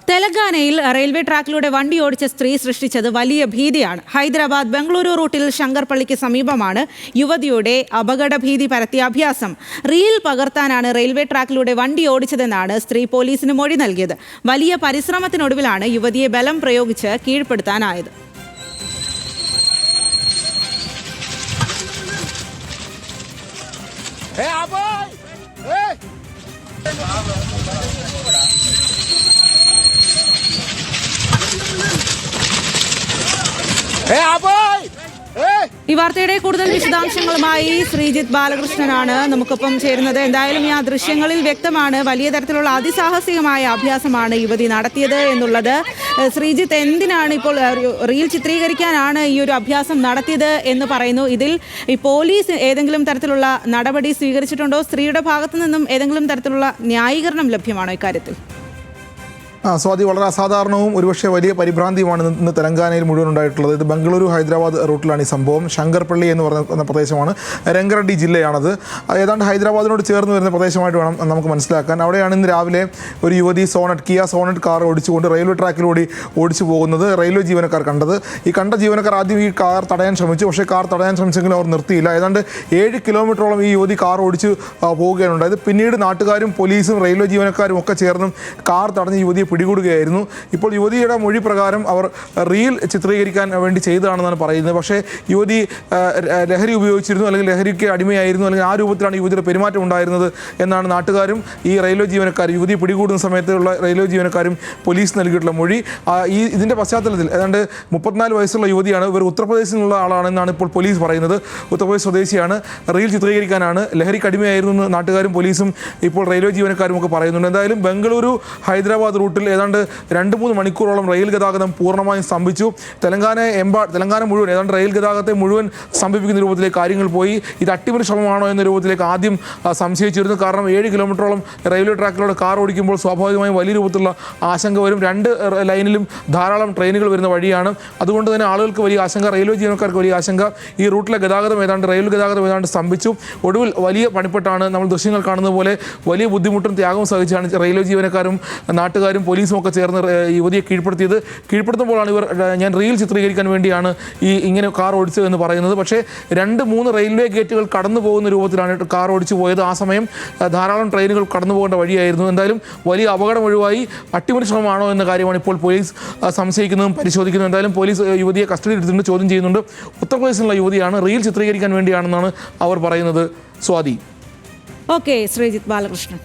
തെലങ്കാനയിൽ റെയിൽവേ ട്രാക്കിലൂടെ വണ്ടി ഓടിച്ച സ്ത്രീ സൃഷ്ടിച്ചത് വലിയ ഭീതിയാണ്. ഹൈദരാബാദ് ബംഗളൂരു റൂട്ടിൽ ശങ്കർപള്ളിക്ക് സമീപമാണ് യുവതിയുടെ അപകടഭീതി പരത്തിയ അഭ്യാസം. റീൽ പകർത്താനാണ് റെയിൽവേ ട്രാക്കിലൂടെ വണ്ടി ഓടിച്ചതെന്നാണ് സ്ത്രീ പോലീസിന് മൊഴി നൽകിയത്. വലിയ പരിശ്രമത്തിനൊടുവിലാണ് യുവതിയെ ബലം പ്രയോഗിച്ച് കീഴ്പ്പെടുത്താനായത്. ഈ വാർത്തയുടെ കൂടുതൽ വിശദാംശങ്ങളുമായി ശ്രീജിത്ത് ബാലകൃഷ്ണനാണ് നമുക്കൊപ്പം ചേരുന്നത്. എന്തായാലും ഈ ദൃശ്യങ്ങളിൽ വ്യക്തമാണ് വലിയ തരത്തിലുള്ള അതിസാഹസികമായ അഭ്യാസമാണ് യുവതി നടത്തിയത് എന്നുള്ളത്. ശ്രീജിത്ത്, എന്തിനാണ് ഇപ്പോൾ റീൽ ചിത്രീകരിക്കാനാണ് ഈ ഒരു അഭ്യാസം നടത്തിയത് എന്ന് പറയുന്നു. ഇതിൽ ഈ പോലീസ് ഏതെങ്കിലും തരത്തിലുള്ള നടപടി സ്വീകരിച്ചിട്ടുണ്ടോ? സ്ത്രീയുടെ ഭാഗത്തു നിന്നും ഏതെങ്കിലും തരത്തിലുള്ള ന്യായീകരണം ലഭ്യമാണോ ഇക്കാര്യത്തിൽ? സ്വാതി, വളരെ അസാധാരണവും ഒരുപക്ഷെ വലിയ പരിഭ്രാന്തിയുമാണ് ഇന്ന് തെലങ്കാനയിൽ മുഴുവൻ ഉണ്ടായിട്ടുള്ളത്. ഇത് ബംഗളൂരു ഹൈദരാബാദ് റൂട്ടിലാണ് ഈ സംഭവം. ശങ്കർപള്ളി എന്ന് പറയുന്ന പ്രദേശമാണ്, രംഗറെഡ്ഡി ജില്ലയാണത്. ഏതാണ്ട് ഹൈദരാബാദിനോട് ചേർന്ന് വരുന്ന പ്രദേശമായിട്ട് വേണം നമുക്ക് മനസ്സിലാക്കാൻ. അവിടെയാണ് ഇന്ന് രാവിലെ ഒരു യുവതി കിയ സോണറ്റ് കാർ ഓടിച്ചുകൊണ്ട് റെയിൽവേ ട്രാക്കിലൂടെ ഓടിച്ചു പോകുന്നത് റെയിൽവേ ജീവനക്കാർ കണ്ടത്. ഈ കണ്ട ജീവനക്കാർ ആദ്യം ഈ കാർ തടയാൻ ശ്രമിച്ചു. പക്ഷേ കാർ തടയാൻ ശ്രമിച്ചെങ്കിലും അവർ നിർത്തിയില്ല. ഏതാണ്ട് 7 കിലോമീറ്ററോളം ഈ യുവതി കാർ ഓടിച്ച് പോവുകയാണ് ഉണ്ടായത്. പിന്നീട് നാട്ടുകാരും പോലീസും റെയിൽവേ ജീവനക്കാരും ഒക്കെ ചേർന്നും കാർ തടഞ്ഞ് യുവതിയെ പിടികൂടുകയായിരുന്നു. ഇപ്പോൾ യുവതിയുടെ മൊഴി പ്രകാരം അവർ റീൽ ചിത്രീകരിക്കാൻ വേണ്ടി ചെയ്തതാണെന്നാണ് പറയുന്നത്. പക്ഷേ യുവതി ലഹരി ഉപയോഗിച്ചിരുന്നു, അല്ലെങ്കിൽ ലഹരിക്ക് അടിമയായിരുന്നു, അല്ലെങ്കിൽ ആ രൂപത്തിലാണ് യുവതിയുടെ പെരുമാറ്റം ഉണ്ടായിരുന്നത് എന്നാണ് നാട്ടുകാരും ഈ റെയിൽവേ ജീവനക്കാരും യുവതി പിടികൂടുന്ന സമയത്തുള്ള റെയിൽവേ ജീവനക്കാരും പോലീസ് നൽകിയിട്ടുള്ള മൊഴി. ഇതിൻ്റെ പശ്ചാത്തലത്തിൽ ഏതാണ്ട് 34 വയസ്സുള്ള യുവതിയാണ്. ഇവർ ഉത്തർപ്രദേശിൽ നിന്നുള്ള ആളാണെന്നാണ് ഇപ്പോൾ പോലീസ് പറയുന്നത്. ഉത്തർപ്രദേശ് സ്വദേശിയാണ്. റീൽ ചിത്രീകരിക്കാനാണ്, ലഹരിക്ക് അടിമയായിരുന്നു എന്ന് നാട്ടുകാരും പോലീസും ഇപ്പോൾ റെയിൽവേ ജീവനക്കാരും ഒക്കെ പറയുന്നുണ്ട്. എന്തായാലും ബംഗളൂരു ഹൈദരാബാദ് റൂട്ടിൽ ഏതാണ്ട് 2-3 മണിക്കൂറോളം റെയിൽ ഗതാഗതം പൂർണ്ണമായും സ്തംഭിച്ചു. തെലങ്കാന മുഴുവൻ ഏതാണ്ട് റെയിൽ ഗതാഗതത്തെ മുഴുവൻ സ്തംഭിപ്പിക്കുന്ന രൂപത്തിലേക്ക് കാര്യങ്ങൾ പോയി. ഇത് അട്ടിമറി ശ്രമമാണോ എന്ന രൂപത്തിലേക്ക് ആദ്യം സംശയിച്ചിരുന്നു. കാരണം 7 കിലോമീറ്ററോളം റെയിൽവേ ട്രാക്കിലൂടെ കാർ ഓടിക്കുമ്പോൾ സ്വാഭാവികമായും വലിയ രൂപത്തിലുള്ള ആശങ്ക വരും. 2 ലൈനിലും ധാരാളം ട്രെയിനുകൾ വരുന്ന വഴിയാണ്. അതുകൊണ്ട് തന്നെ ആളുകൾക്ക് വലിയ ആശങ്ക, റെയിൽവേ ജീവനക്കാർക്ക് വലിയ ആശങ്ക. ഈ റൂട്ടിലെ റെയിൽ ഗതാഗതം ഏതാണ്ട് സ്തംഭിച്ചു. ഒടുവിൽ വലിയ പണിപ്പെട്ടാണ് നമ്മൾ ദൃശ്യങ്ങൾ കാണുന്നത് പോലെ വലിയ ബുദ്ധിമുട്ടും ത്യാഗവും സഹിച്ചാണ് റെയിൽവേ ജീവനക്കാരും നാട്ടുകാരും പോലീസും ഒക്കെ ചേർന്ന് യുവതിയെ കീഴ്പ്പെടുത്തുമ്പോഴാണ് ഞാൻ റീൽ ചിത്രീകരിക്കാൻ വേണ്ടിയാണ് ഇങ്ങനെ കാർ ഓടിച്ചത് എന്ന് പറയുന്നത്. പക്ഷേ 2-3 റെയിൽവേ ഗേറ്റുകൾ കടന്നു പോകുന്ന രൂപത്തിലാണ് കാർ ഓടിച്ചു പോയത്. ആ സമയം ധാരാളം ട്രെയിനുകൾ കടന്നു പോകേണ്ട വഴിയായിരുന്നു. എന്തായാലും വലിയ അപകടം ഒഴിവായി. അട്ടിമറി ശ്രമമാണോ എന്ന കാര്യമാണ് ഇപ്പോൾ പോലീസ് സംശയിക്കുന്നതും പരിശോധിക്കുന്നതും. എന്തായാലും പോലീസ് യുവതിയെ കസ്റ്റഡിയിൽ എടുത്തിട്ടുണ്ട്, ചോദ്യം ചെയ്യുന്നുണ്ട്. ഉത്തർപ്രദേശിലുള്ള യുവതിയാണ്, റീൽ ചിത്രീകരിക്കാൻ വേണ്ടിയാണെന്നാണ് അവർ പറയുന്നത്. സ്വാതി. ഓക്കെ, ശ്രീജിത്ത് ബാലകൃഷ്ണൻ.